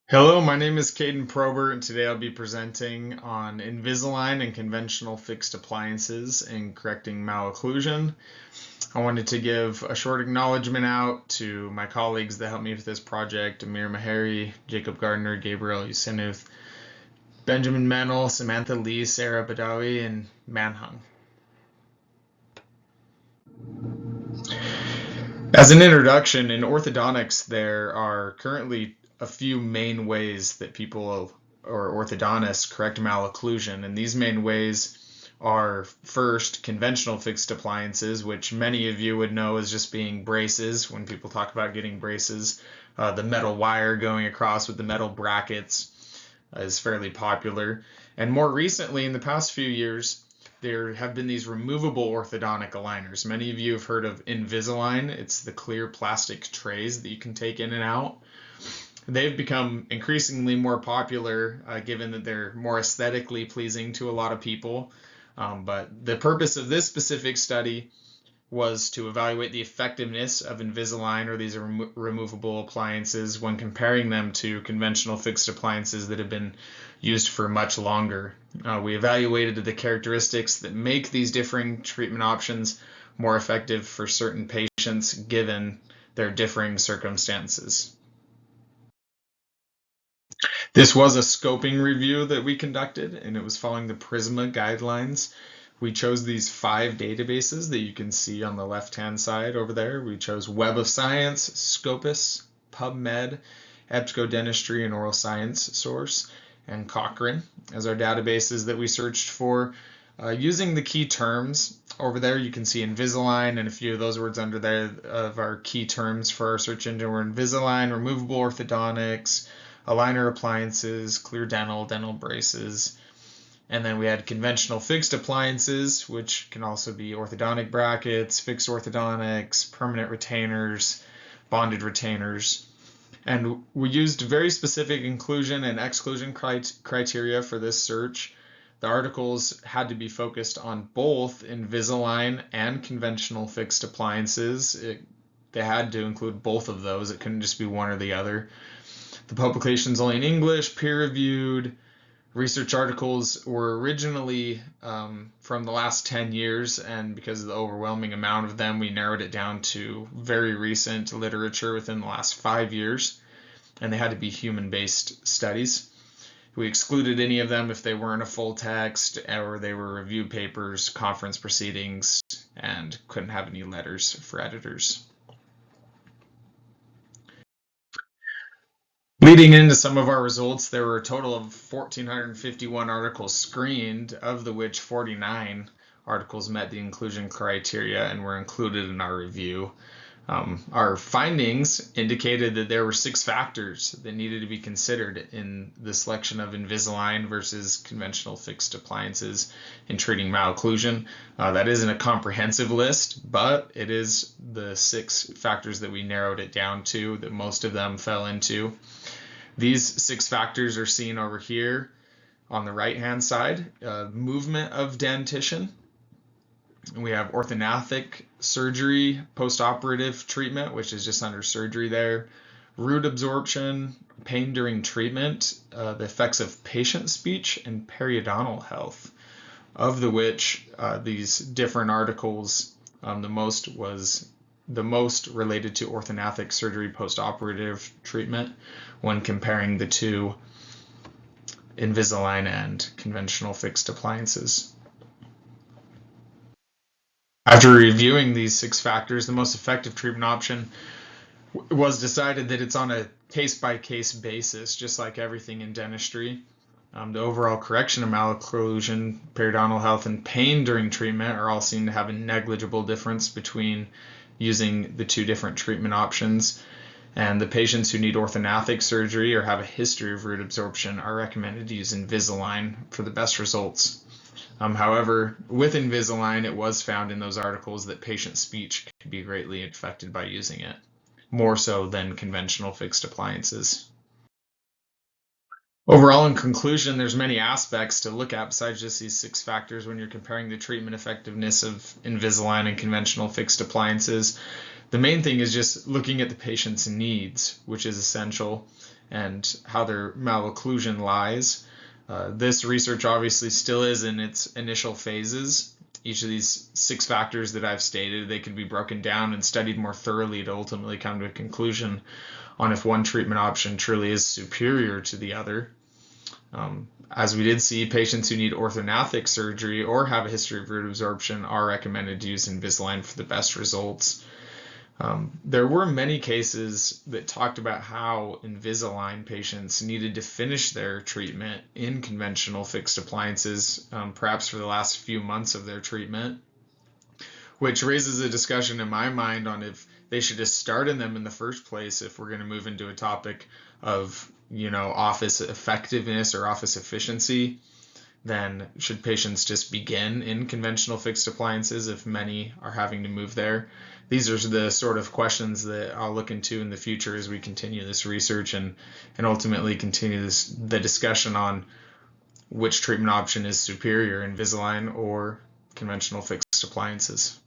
Hello, my name is Caden Probert, and today I'll be presenting on Invisalign and conventional fixed appliances and correcting malocclusion. I wanted to give a short acknowledgement out to my colleagues that helped me with this project: Amir Mahari, Jacob Gardner, Gabriel Yusinuth, Benjamin Mennel, Samantha Lee, Sarah Badawi, and Manhung. As an introduction, in orthodontics, there are currently a few main ways that people or orthodontists correct malocclusion, and these main ways are first conventional fixed appliances, which many of you would know as just being braces. When people talk about getting braces, the metal wire going across with the metal brackets is fairly popular. And more recently, in the past few years, there have been these removable orthodontic aligners. Many of you have heard of Invisalign. It's the clear plastic trays that you can take in and out. They've become increasingly more popular given that they're more aesthetically pleasing to a lot of people. But the purpose of this specific study was to evaluate the effectiveness of Invisalign, or these removable appliances, when comparing them to conventional fixed appliances that have been used for much longer. We evaluated the characteristics that make these differing treatment options more effective for certain patients given their differing circumstances. This was a scoping review that we conducted, and it was following the PRISMA guidelines. We chose these 5 databases that you can see on the left-hand side over there. We chose Web of Science, Scopus, PubMed, EBSCO Dentistry and Oral Science Source, and Cochrane as our databases that we searched for. Using the key terms over there, you can see Invisalign, and a few of those words under there of our key terms for our search engine were Invisalign, removable orthodontics, aligner appliances, clear dental, dental braces. And then we had conventional fixed appliances, which can also be orthodontic brackets, fixed orthodontics, permanent retainers, bonded retainers. And we used very specific inclusion and exclusion criteria for this search. The articles had to be focused on both Invisalign and conventional fixed appliances. They had to include both of those. It couldn't just be one or the other. The publication's only in English, peer-reviewed. Research articles were originally from the last 10 years, and because of the overwhelming amount of them, we narrowed it down to very recent literature within the last 5 years, and they had to be human-based studies. We excluded any of them if they weren't a full text or they were review papers, conference proceedings, and couldn't have any letters for editors. Leading into some of our results, there were a total of 1,451 articles screened, of the which 49 articles met the inclusion criteria and were included in our review. Our findings indicated that there were 6 factors that needed to be considered in the selection of Invisalign versus conventional fixed appliances in treating malocclusion. That isn't a comprehensive list, but it is the 6 factors that we narrowed it down to, that most of them fell into. These 6 factors are seen over here on the right-hand side. Movement of dentition. We have orthodontic surgery, post-operative treatment, which is just under surgery there. Root absorption, pain during treatment, the effects of patient speech, and periodontal health, of the which these different articles, the most related to orthodontic surgery post-operative treatment when comparing the two Invisalign and conventional fixed appliances. After reviewing these 6 factors, the most effective treatment option was decided that it's on a case-by-case basis, just like everything in dentistry. The overall correction of malocclusion, periodontal health, and pain during treatment are all seen to have a negligible difference between using the 2 different treatment options. And the patients who need orthodontic surgery or have a history of root absorption are recommended to use Invisalign for the best results. However, with Invisalign, it was found in those articles that patient speech could be greatly affected by using it, more so than conventional fixed appliances. Overall, in conclusion, there's many aspects to look at besides just these 6 factors when you're comparing the treatment effectiveness of Invisalign and conventional fixed appliances. The main thing is just looking at the patient's needs, which is essential, and how their malocclusion lies. This research obviously still is in its initial phases. Each of these 6 factors that I've stated, they could be broken down and studied more thoroughly to ultimately come to a conclusion on if one treatment option truly is superior to the other. As we did see, patients who need orthognathic surgery or have a history of root absorption are recommended to use Invisalign for the best results. There were many cases that talked about how Invisalign patients needed to finish their treatment in conventional fixed appliances, perhaps for the last few months of their treatment, which raises a discussion in my mind on if they should just start in them in the first place if we're going to move into a topic of, office effectiveness or office efficiency. Then should patients just begin in conventional fixed appliances if many are having to move there? These are the sort of questions that I'll look into in the future as we continue this research and ultimately continue the discussion on which treatment option is superior, Invisalign or conventional fixed appliances.